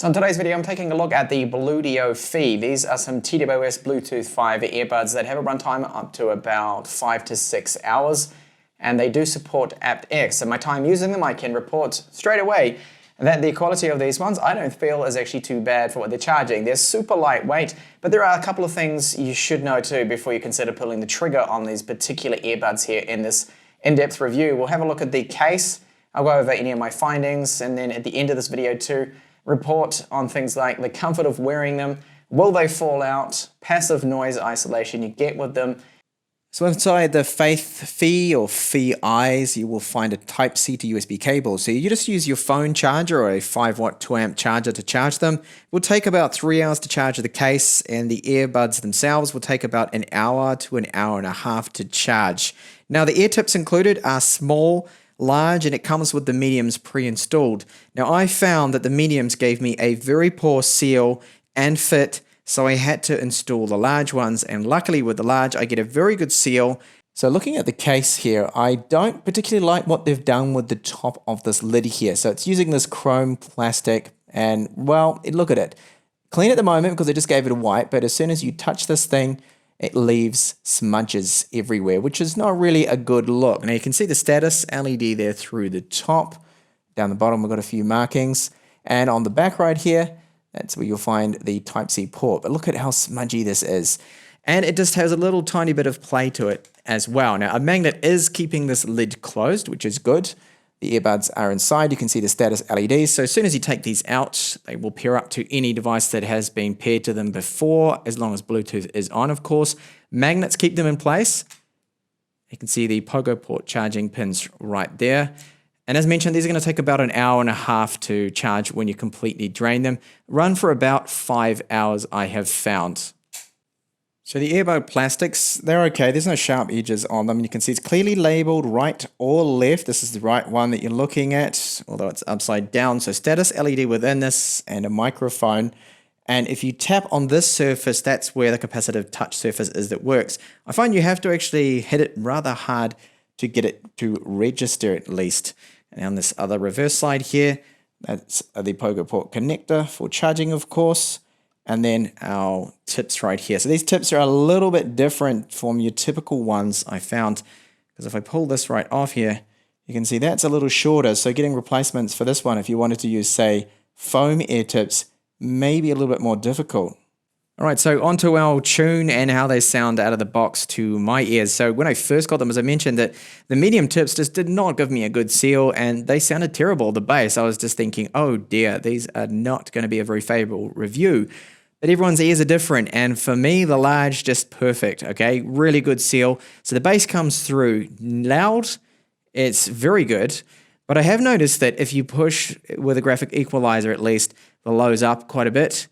So in today's video, I'm taking a look at the Bluedio Phi. These are some TWS Bluetooth 5 earbuds that have a runtime up to about 5 to 6 hours, and they do support aptX. And my time using them, I can report straight away that the quality of these ones I don't feel is actually too bad for what they're charging. They're super lightweight, but there are a couple of things you should know too before you consider pulling the trigger on these particular earbuds here in this in-depth review. We'll have a look at the case, I'll go over any of my findings, and then at the end of this video too, report on things like the comfort of wearing them, will they fall out, passive noise isolation you get with them. So inside the Phi or Phi eyes, you will find a Type-C to USB cable. So you just use your phone charger or a 5-watt 2-amp charger to charge them. It will take about 3 hours to charge the case, and the earbuds themselves will take about an hour to an hour and a half to charge. Now the ear tips included are small, large, and it comes with the mediums pre-installed. Now I found that the mediums gave me a very poor seal and fit, so I had to install the large ones, and luckily with the large I get a very good seal. So looking at the case here, I don't particularly like what they've done with the top of this lid here. So it's using this chrome plastic, and well, look at it. Clean at the moment because I just gave it a wipe, but as soon as you touch this thing, it leaves smudges everywhere, which is not really a good look. Now you can see the status LED there through the top. Down the bottom we've got a few markings, and on the back right here, that's where you'll find the Type-C port. But look at how smudgy this is. And it just has a little tiny bit of play to it as well. Now a magnet is keeping this lid closed, which is good. The earbuds are inside. You can see the status LEDs. So as soon as you take these out, they will pair up to any device that has been paired to them before, as long as Bluetooth is on, of course. Magnets keep them in place. You can see the Pogo port charging pins right there. And as mentioned, these are going to take about an hour and a half to charge when you completely drain them. Run for about 5 hours, I have found. So the earbud plastics, they're okay. There's no sharp edges on them. You can see it's clearly labeled right or left. This is the right one that you're looking at, although it's upside down. So status LED within this and a microphone. And if you tap on this surface, that's where the capacitive touch surface is that works. I find you have to actually hit it rather hard to get it to register at least. And on this other reverse side here, that's the Pogo port connector for charging, of course. And then our tips right here. So these tips are a little bit different from your typical ones I found, because if I pull this right off here, you can see that's a little shorter. So getting replacements for this one, if you wanted to use, say, foam ear tips, may be a little bit more difficult. All right, so onto our tune and how they sound out of the box to my ears. So when I first got them, as I mentioned, that the medium tips just did not give me a good seal, and they sounded terrible, the bass. I was just thinking, oh dear, these are not going to be a very favorable review. But everyone's ears are different, and for me, the large, just perfect, okay? Really good seal. So the bass comes through loud, it's very good, but I have noticed that if you push with a graphic equalizer at least, the low's up quite a bit,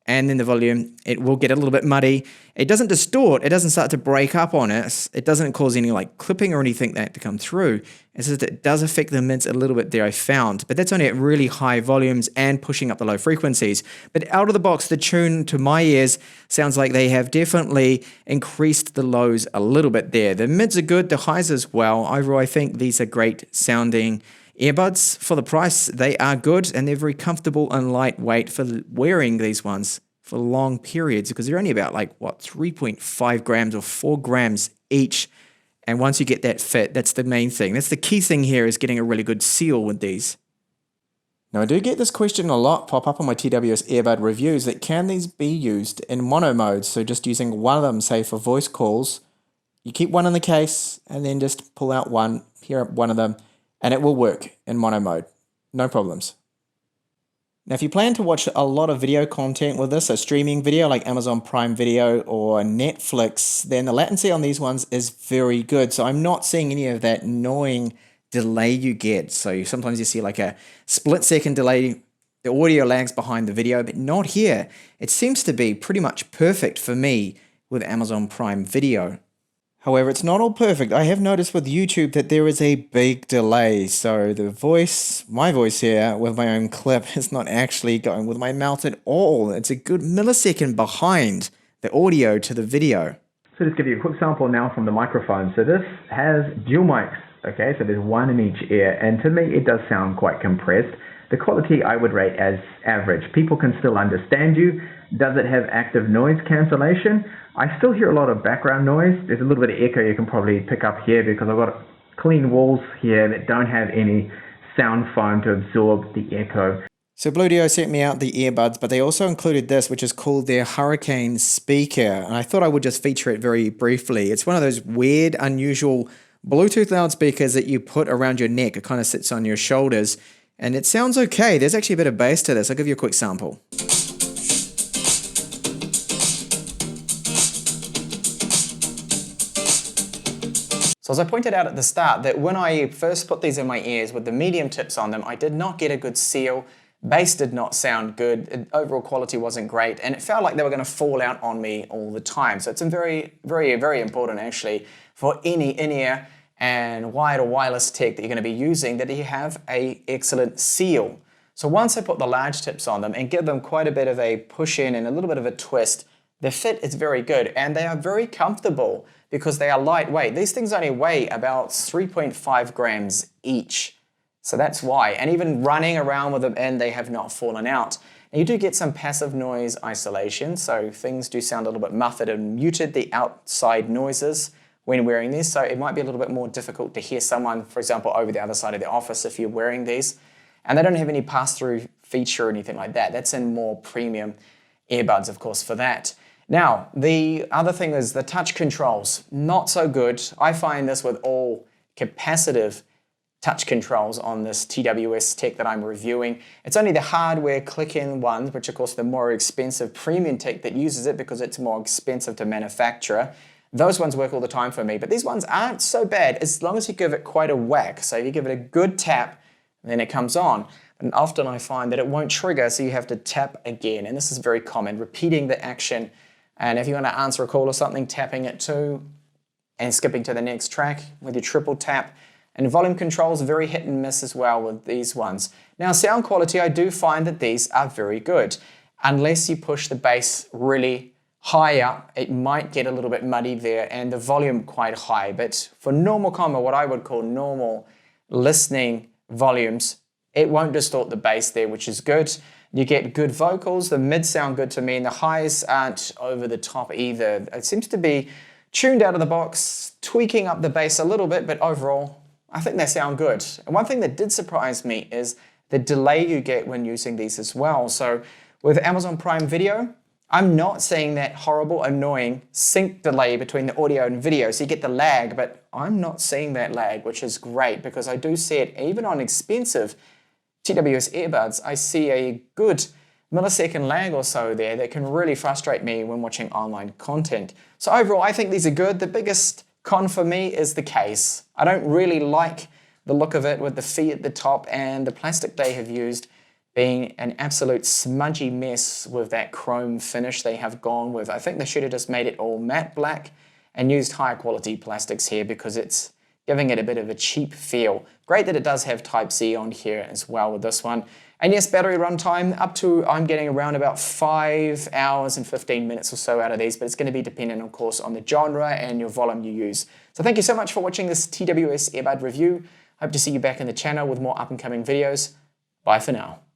and then the volume, it will get a little bit muddy. It doesn't distort, it doesn't start to break up on us, it doesn't cause any like clipping or anything like that to come through. It's just it does affect the mids a little bit there, I found, but that's only at really high volumes and pushing up the low frequencies. But out of the box, the tune to my ears sounds like they have definitely increased the lows a little bit there. The mids are good, the highs as well. Overall, I think these are great sounding earbuds. For the price, they are good, and they're very comfortable and lightweight for wearing these ones for long periods, because they're only about like, what, 3.5 grams or 4 grams each. And once you get that fit, that's the main thing. That's the key thing here, is getting a really good seal with these. Now I do get this question a lot pop up on my TWS earbud reviews, that can these be used in mono mode? So just using one of them, say for voice calls, you keep one in the case and then just pull out one, pair up one of them, and it will work in mono mode, no problems. Now if you plan to watch a lot of video content with this, a streaming video like Amazon Prime Video or Netflix, then the latency on these ones is very good. So I'm not seeing any of that annoying delay you get. So sometimes you see like a split-second delay, the audio lags behind the video, but not here. It seems to be pretty much perfect for me with Amazon Prime Video. However, it's not all perfect. I have noticed with YouTube that there is a big delay. So the voice, my voice here with my own clip, is not actually going with my mouth at all. It's a good millisecond behind the audio to the video. So just give you a quick sample now from the microphone. So this has dual mics, okay? So there's one in each ear, and to me it does sound quite compressed. the quality I would rate as average. People can still understand you. Does it have active noise cancellation? I still hear a lot of background noise. There's a little bit of echo you can probably pick up here because I've got clean walls here that don't have any sound foam to absorb the echo. So Bluedio sent me out the earbuds, but they also included this, which is called their Hurricane speaker. And I thought I would just feature it very briefly. It's one of those weird, unusual Bluetooth loudspeakers that you put around your neck. It kind of sits on your shoulders, and it sounds okay. There's actually a bit of bass to this. I'll give you a quick sample. So as I pointed out at the start, that when I first put these in my ears with the medium tips on them, I did not get a good seal. Bass did not sound good, overall quality wasn't great, and it felt like they were going to fall out on me all the time. So it's very, very, very important actually for any in-ear and wired or wireless tech that you're going to be using that you have an excellent seal. So once I put the large tips on them and give them quite a bit of a push in and a little bit of a twist, the fit is very good and they are very comfortable because they are lightweight. These things only weigh about 3.5 grams each. So that's why, and even running around with them in, they have not fallen out. And you do get some passive noise isolation, so things do sound a little bit muffled and muted, the outside noises when wearing these, so it might be a little bit more difficult to hear someone, for example, over the other side of the office if you're wearing these. And they don't have any pass-through feature or anything like that. That's in more premium earbuds, of course, for that. Now, the other thing is the touch controls, not so good. I find this with all capacitive touch controls on this TWS tech that I'm reviewing. It's only the hardware click-in ones, which of course the more expensive premium tech that uses it because it's more expensive to manufacture. Those ones work all the time for me, but these ones aren't so bad as long as you give it quite a whack. So if you give it a good tap, then it comes on. And often I find that it won't trigger, so you have to tap again. And this is very common, repeating the action. And if you want to answer a call or something, tapping it too, and skipping to the next track with your triple tap. And volume controls very hit and miss as well with these ones. Now sound quality, I do find that these are very good. Unless you push the bass really high up, it might get a little bit muddy there and the volume quite high. But for normal combo, what I would call normal listening volumes, it won't distort the bass there, which is good. You get good vocals, the mids sound good to me, and the highs aren't over the top either. It seems to be tuned out of the box, tweaking up the bass a little bit, but overall, I think they sound good. And one thing that did surprise me is the delay you get when using these as well. So with Amazon Prime Video, I'm not seeing that horrible, annoying sync delay between the audio and video. So you get the lag, but I'm not seeing that lag, which is great because I do see it even on expensive TWS earbuds. I see a good millisecond lag or so there that can really frustrate me when watching online content. So overall, I think these are good. The biggest con for me is the case. I don't really like the look of it with the fee at the top and the plastic they have used being an absolute smudgy mess with that chrome finish they have gone with. I think they should have just made it all matte black and used higher quality plastics here because it's giving it a bit of a cheap feel. Great that it does have Type-C on here as well with this one. And yes, battery runtime up to, I'm getting around about 5 hours and 15 minutes or so out of these, but it's going to be dependent, of course, on the genre and your volume you use. So thank you so much for watching this TWS earbud review. Hope to see you back in the channel with more up and coming videos. Bye for now.